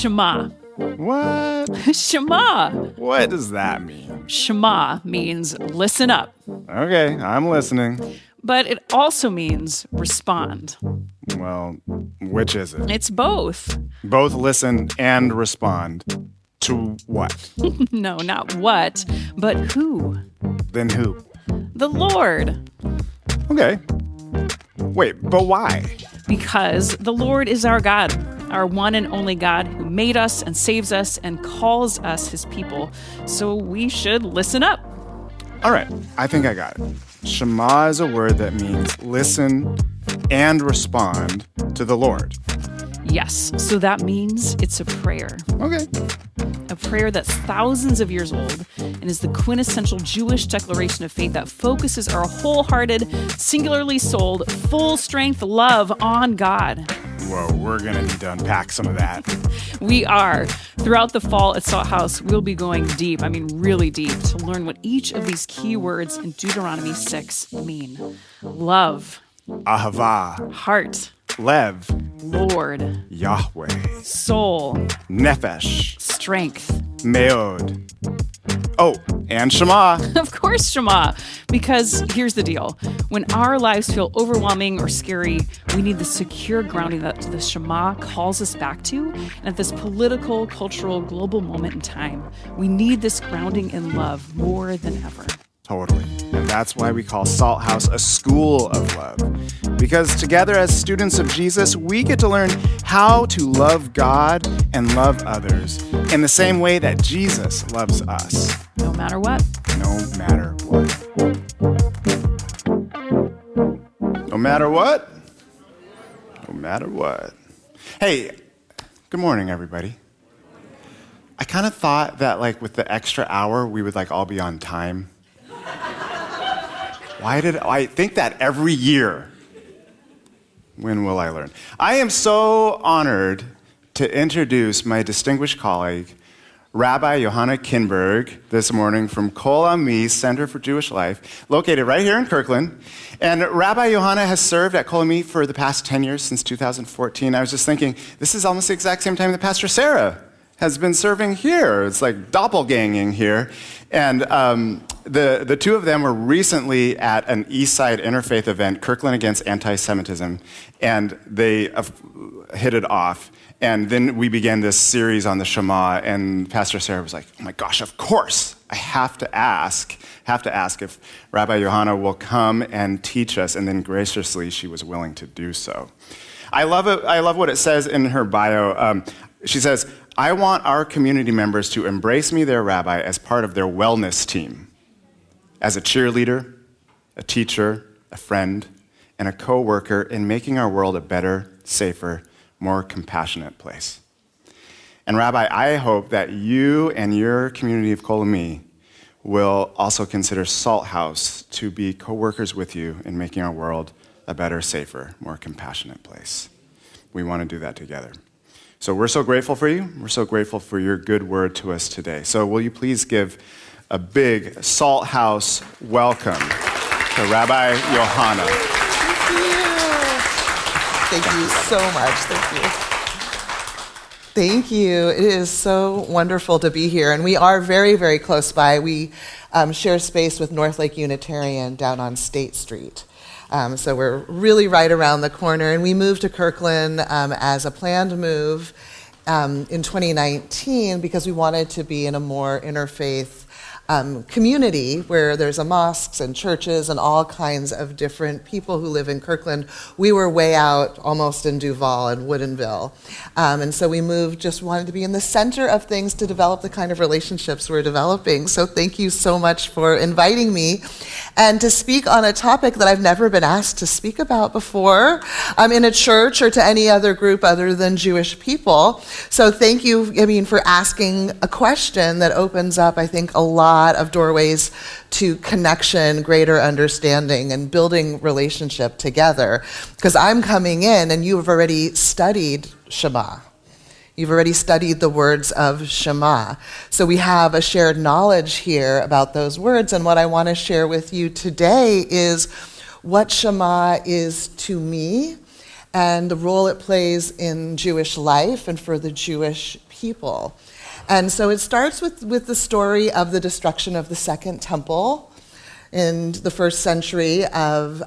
Shema. What? Shema. What does that mean? Shema means listen up. Okay, I'm listening. But it also means respond. Well, which is it? It's both. Both listen and respond. To what? No, not what, but who. Then who? The Lord. Okay. Wait, but why? Because the Lord is our God, our one and only God who made us and saves us and calls us his people. So we should listen up. All right, I think I got it. Shema is a word that means listen and respond to the Lord. Yes, so that means it's a prayer. Okay. A prayer that's thousands of years old and is the quintessential Jewish declaration of faith that focuses our wholehearted, singularly souled, full-strength love on God. Whoa, we're going to need to unpack some of that. We are. Throughout the fall at Salt House, we'll be going deep, really deep, to learn what each of these key words in Deuteronomy 6 mean. Love. Ahava. Heart. Lev. Lord. Yahweh. Soul. Nefesh. Strength. Meod. Oh, and Shema. Of course, Shema. Because here's the deal. When our lives feel overwhelming or scary, we need the secure grounding that the Shema calls us back to. And at this political, cultural, global moment in time, we need this grounding in love more than ever. Totally. And that's why we call Salt House a school of love. Because together as students of Jesus, we get to learn how to love God and love others in the same way that Jesus loves us. No matter what. No matter what. No matter what? No matter what. Hey, good morning, everybody. I kind of thought that with the extra hour, we would all be on time. Why did I think that every year? When will I learn? I am so honored to introduce my distinguished colleague, Rabbi Yohanna Kinberg, this morning from Kol Ami Center for Jewish Life, located right here in Kirkland. And Rabbi Yohanna has served at Kol Ami for the past 10 years, since 2014. I was just thinking, this is almost the exact same time that Pastor Sarah has been serving here. It's like doppelganging here. And the two of them were recently at an Eastside Interfaith event, Kirkland Against Anti-Semitism, and they hit it off. And then we began this series on the Shema, and Pastor Sarah was like, oh my gosh, of course, I have to ask if Rabbi Yohanna will come and teach us, and then graciously she was willing to do so. I love it. I love what it says in her bio. She says, I want our community members to embrace me, their rabbi, as part of their wellness team, as a cheerleader, a teacher, a friend, and a co-worker in making our world a better, safer, more compassionate place. And Rabbi, I hope that you and your community of Kol Ami will also consider Salt House to be co-workers with you in making our world a better, safer, more compassionate place. We want to do that together. So we're so grateful for you. We're so grateful for your good word to us today. So will you please give a big Salt House welcome to Rabbi Yohanna. Thank you so much. Thank you. It is so wonderful to be here. And we are very, very close by. We share space with North Lake Unitarian down on State Street. So we're really right around the corner. And we moved to Kirkland as a planned move in 2019 because we wanted to be in a more interfaith community where there's mosques and churches and all kinds of different people who live in Kirkland. We were way out almost in Duval and Woodinville. And so we moved, just wanted to be in the center of things to develop the kind of relationships we're developing. So thank you so much for inviting me and to speak on a topic that I've never been asked to speak about before in a church or to any other group other than Jewish people. So thank you, for asking a question that opens up, I think, a lot of doorways to connection, greater understanding, and building relationship together. Because I'm coming in and you have already studied Shema. You've already studied the words of Shema. So we have a shared knowledge here about those words. And what I want to share with you today is what Shema is to me and the role it plays in Jewish life and for the Jewish people. And so it starts with the story of the destruction of the Second Temple in the first century of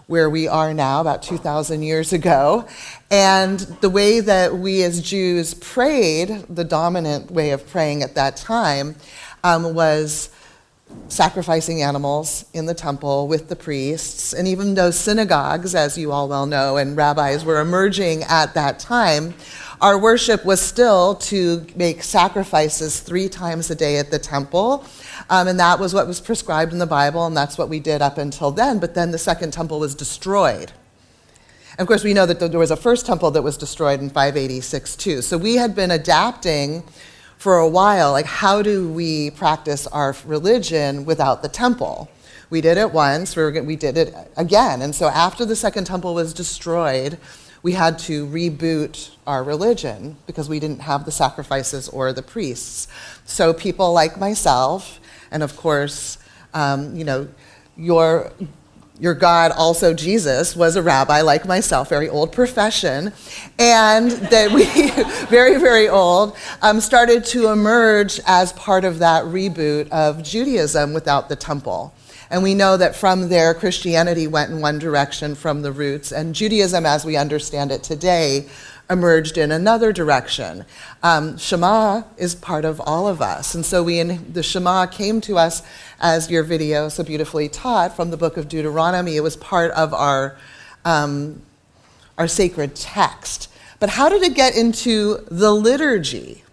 where we are now, about 2,000 years ago. And the way that we as Jews prayed, the dominant way of praying at that time, was sacrificing animals in the temple with the priests. And even though synagogues, as you all well know, and rabbis were emerging at that time, our worship was still to make sacrifices 3 times a day at the temple. And that was what was prescribed in the Bible, and that's what we did up until then. But then the Second Temple was destroyed. And of course, we know that there was a first temple that was destroyed in 586 too. So we had been adapting for a while, like, how do we practice our religion without the temple? We did it once, we did it again. And so after the Second Temple was destroyed, we had to reboot our religion because we didn't have the sacrifices or the priests. So people like myself, and of course, your God, also Jesus, was a rabbi like myself, very old profession, and that we, very, very old, started to emerge as part of that reboot of Judaism without the temple. And we know that from there, Christianity went in one direction from the roots, and Judaism, as we understand it today, emerged in another direction. Shema is part of all of us. And so the Shema came to us, as your video so beautifully taught, from the book of Deuteronomy. It was part of our sacred text. But how did it get into the liturgy?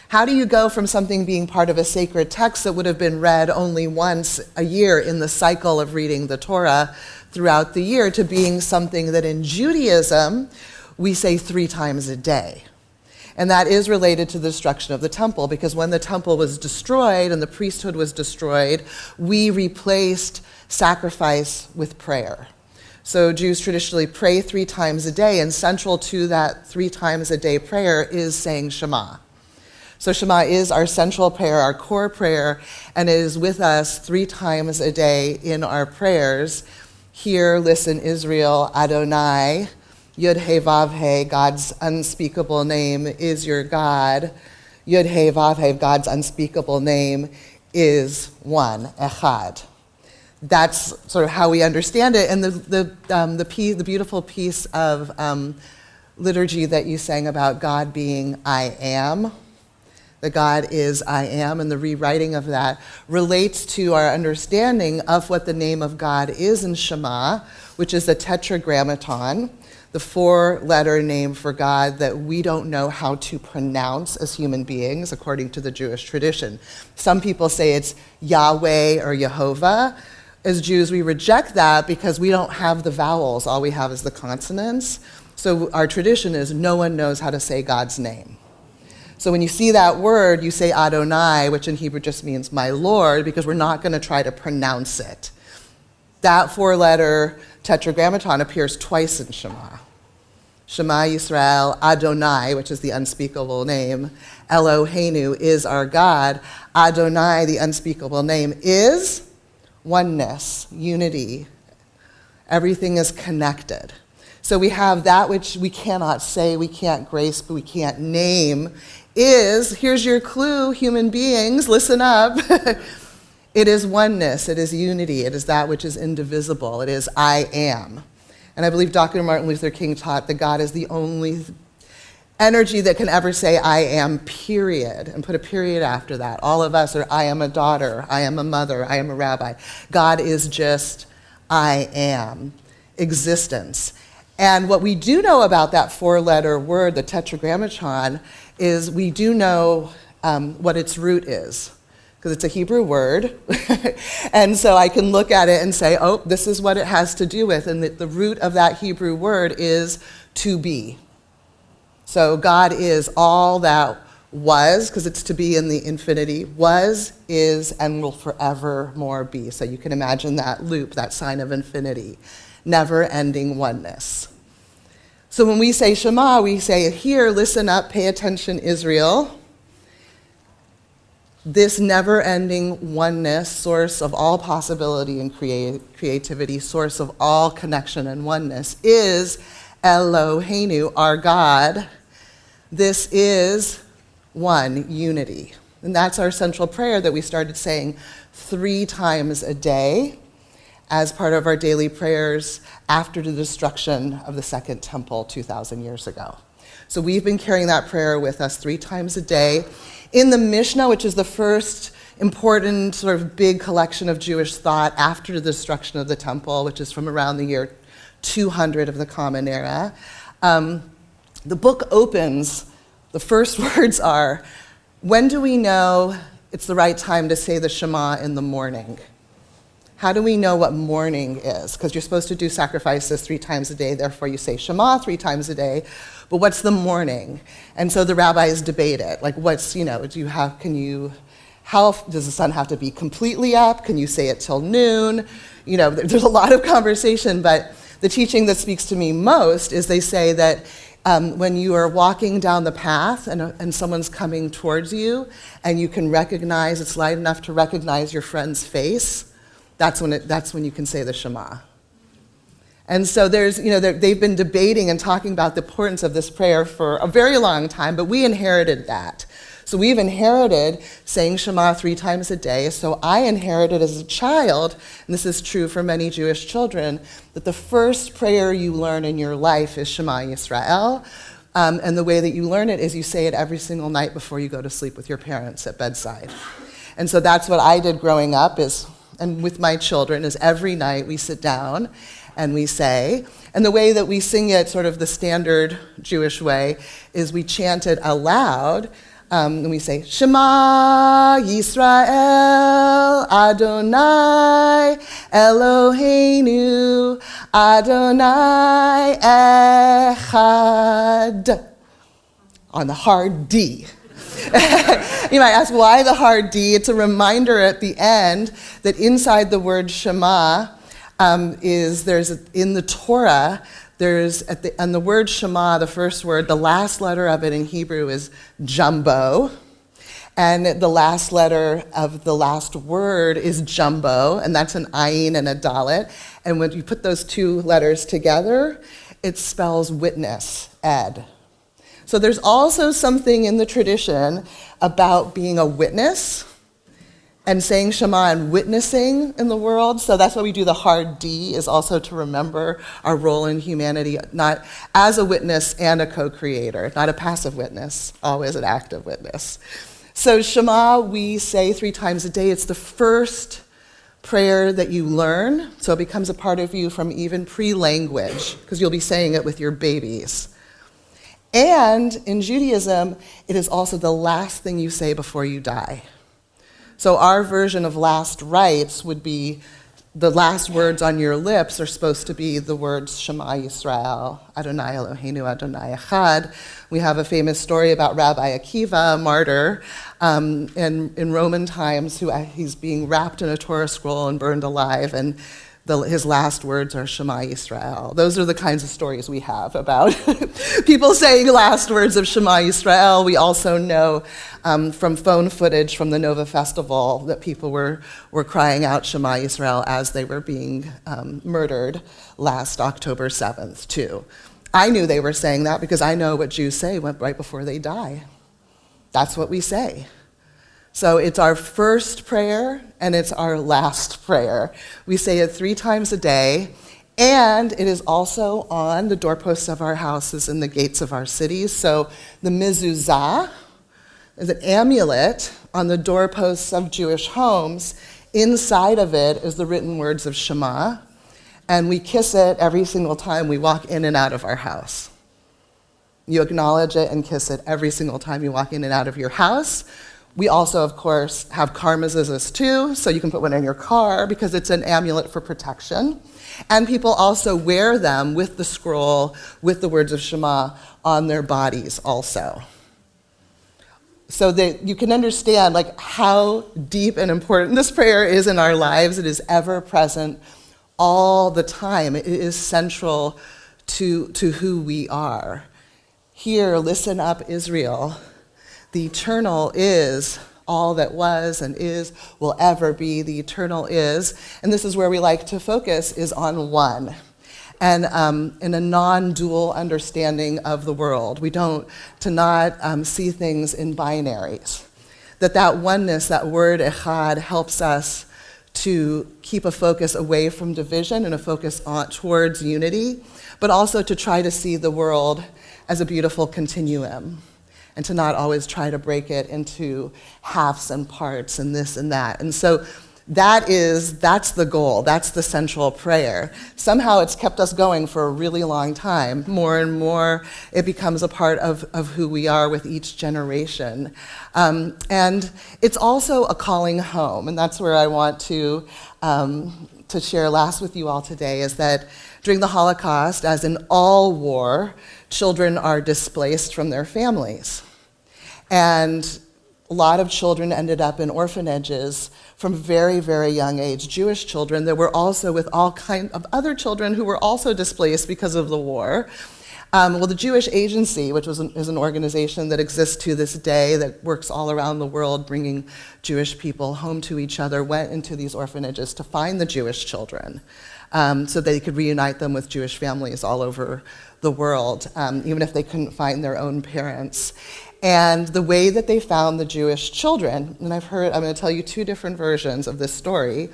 How do you go from something being part of a sacred text that would have been read only once a year in the cycle of reading the Torah throughout the year to being something that in Judaism we say 3 times a day? And that is related to the destruction of the temple, because when the temple was destroyed and the priesthood was destroyed, we replaced sacrifice with prayer. So Jews traditionally pray 3 times a day, and central to that 3 times a day prayer is saying Shema. So Shema is our central prayer, our core prayer, and it is with us 3 times a day in our prayers. Hear, listen, Israel, Adonai, Yud He Vav He, God's unspeakable name is your God. Yud He Vav He, God's unspeakable name is one, Echad. That's sort of how we understand it. And the beautiful piece of liturgy that you sang about God being I am, that God is I am, and the rewriting of that relates to our understanding of what the name of God is in Shema, which is a tetragrammaton, the 4-letter name for God that we don't know how to pronounce as human beings, according to the Jewish tradition. Some people say it's Yahweh or Yehovah. As Jews, we reject that because we don't have the vowels. All we have is the consonants. So our tradition is no one knows how to say God's name. So when you see that word, you say Adonai, which in Hebrew just means my Lord, because we're not going to try to pronounce it. That 4-letter tetragrammaton appears twice in Shema. Shema Yisrael, Adonai, which is the unspeakable name. Eloheinu is our God. Adonai, the unspeakable name, is oneness, unity. Everything is connected. So we have that which we cannot say, we can't grace, but we can't name, here's your clue, human beings, listen up. It is oneness, it is unity, it is that which is indivisible, it is I am. And I believe Dr. Martin Luther King taught that God is the only energy that can ever say I am, period, and put a period after that. All of us are I am a daughter, I am a mother, I am a rabbi. God is just I am, existence. And what we do know about that 4-letter word, the tetragrammaton, is we do know what its root is, because it's a Hebrew word. And so I can look at it and say, oh, this is what it has to do with. And the root of that Hebrew word is to be. So God is all that was, because it's to be in the infinity, was, is, and will forevermore be. So you can imagine that loop, that sign of infinity, never-ending oneness. So when we say Shema, we say, hear, listen up, pay attention, Israel. This never-ending oneness, source of all possibility and creativity, source of all connection and oneness, is Eloheinu, our God, This is one, unity. And that's our central prayer that we started saying 3 times a day as part of our daily prayers after the destruction of the Second Temple 2,000 years ago. So we've been carrying that prayer with us 3 times a day. In the Mishnah, which is the first important sort of big collection of Jewish thought after the destruction of the temple, which is from around the year 200 of the Common Era, the book opens, the first words are, when do we know it's the right time to say the Shema in the morning? How do we know what morning is? Because you're supposed to do sacrifices 3 times a day, therefore you say Shema 3 times a day, but what's the morning? And so the rabbis debate it, like how does the sun have to be completely up? Can you say it till noon? There's a lot of conversation, but the teaching that speaks to me most is they say that when you are walking down the path and someone's coming towards you and you can recognize, it's light enough to recognize your friend's face, that's when you can say the Shema. And so they've been debating and talking about the importance of this prayer for a very long time, but we inherited that. So we've inherited saying Shema 3 times a day. So I inherited as a child, and this is true for many Jewish children, that the first prayer you learn in your life is Shema Yisrael. And the way that you learn it is you say it every single night before you go to sleep with your parents at bedside. And so that's what I did growing up and with my children, is every night we sit down and we say, and the way that we sing it, sort of the standard Jewish way, is we chant it aloud. And we say, Shema Yisrael Adonai Eloheinu Adonai Echad, on the hard D. You might ask, why the hard D? It's a reminder at the end that inside the word Shema in the Torah, and the word Shema, the first word, the last letter of it in Hebrew is jumbo, and the last letter of the last word is jumbo, and that's an ayin and a dalet, and when you put those 2 letters together, it spells witness, ed. So there's also something in the tradition about being a witness and saying Shema and witnessing in the world. So that's why we do the hard D, is also to remember our role in humanity, not as a witness and a co-creator, not a passive witness, always an active witness. So Shema we say 3 times a day. It's the first prayer that you learn, so it becomes a part of you from even pre-language, because you'll be saying it with your babies. And in Judaism, it is also the last thing you say before you die. So our version of last rites would be the last words on your lips are supposed to be the words Shema Yisrael, Adonai Eloheinu, Adonai Echad. We have a famous story about Rabbi Akiva, a martyr, in Roman times, he's being wrapped in a Torah scroll and burned alive, and his last words are Shema Yisrael. Those are the kinds of stories we have about people saying last words of Shema Yisrael. We also know from phone footage from the Nova Festival that people were crying out Shema Yisrael as they were being murdered last October 7th, too. I knew they were saying that because I know what Jews say right before they die. That's what we say. So it's our first prayer and it's our last prayer. We say it 3 times a day, and it is also on the doorposts of our houses and the gates of our cities. So the mezuzah is an amulet on the doorposts of Jewish homes. Inside of it is the written words of Shema, and we kiss it every single time we walk in and out of our house. You acknowledge it and kiss it every single time you walk in and out of your house. We also, of course, have car mezuzahs too, so you can put one in your car because it's an amulet for protection. And people also wear them with the scroll, with the words of Shema on their bodies also. So that you can understand how deep and important this prayer is in our lives. It is ever present all the time. It is central to who we are. Hear, listen up, Israel. The eternal is all that was and is, will ever be. The eternal is, and this is where we like to focus, is on one. and in a non-dual understanding of the world. To not see things in binaries. That oneness, that word echad, helps us to keep a focus away from division and a focus towards unity, but also to try to see the world as a beautiful continuum, and to not always try to break it into halves and parts and this and that. And so that's the goal, that's the central prayer. Somehow it's kept us going for a really long time. More and more it becomes a part of who we are with each generation. And it's also a calling home, and that's where I want to share last with you all today, is that during the Holocaust, as in all war, children are displaced from their families. And a lot of children ended up in orphanages from very, very young age. Jewish children, there were also with all kinds of other children who were also displaced because of the war. The Jewish Agency, which is an organization that exists to this day, that works all around the world, bringing Jewish people home to each other, went into these orphanages to find the Jewish children, so they could reunite them with Jewish families all over the world, even if they couldn't find their own parents. And the way that they found the Jewish children, and I'm going to tell you two different versions of this story.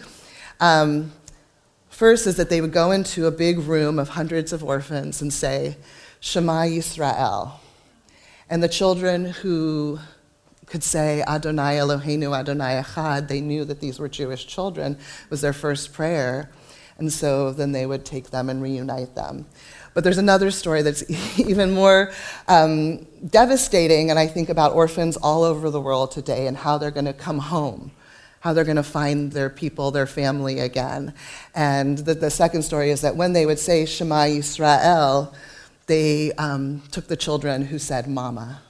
First is that they would go into a big room of hundreds of orphans and say, Shema Yisrael. And the children who could say, Adonai Eloheinu Adonai Echad, they knew that these were Jewish children, was their first prayer. And so then they would take them and reunite them. But there's another story that's even more devastating, and I think about orphans all over the world today and how they're going to come home, how they're going to find their people, their family again. And the second story is that when they would say Shema Yisrael, they took the children who said mama,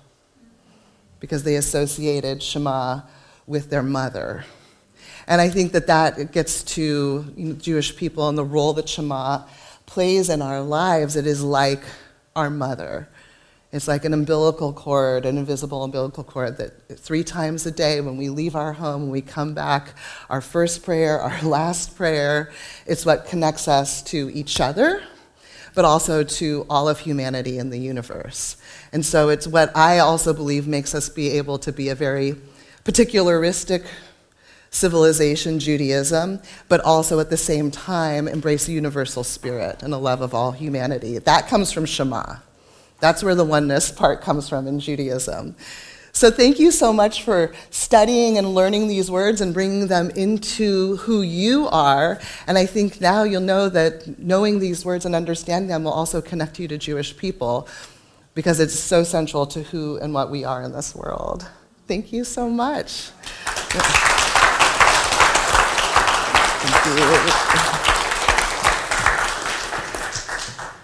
because they associated Shema with their mother. And I think that gets to Jewish people and the role that Shema plays in our lives. It is like our mother. It's like an umbilical cord, an invisible umbilical cord, that 3 times a day when we leave our home, when we come back, our first prayer, our last prayer, it's what connects us to each other, but also to all of humanity in the universe. And so it's what I also believe makes us be able to be a very particularistic civilization, Judaism, but also at the same time embrace a universal spirit and a love of all humanity. That comes from Shema. That's where the oneness part comes from in Judaism. So thank you so much for studying and learning these words and bringing them into who you are. And I think now you'll know that knowing these words and understanding them will also connect you to Jewish people, because it's so central to who and what we are in this world. Thank you so much. Thank you.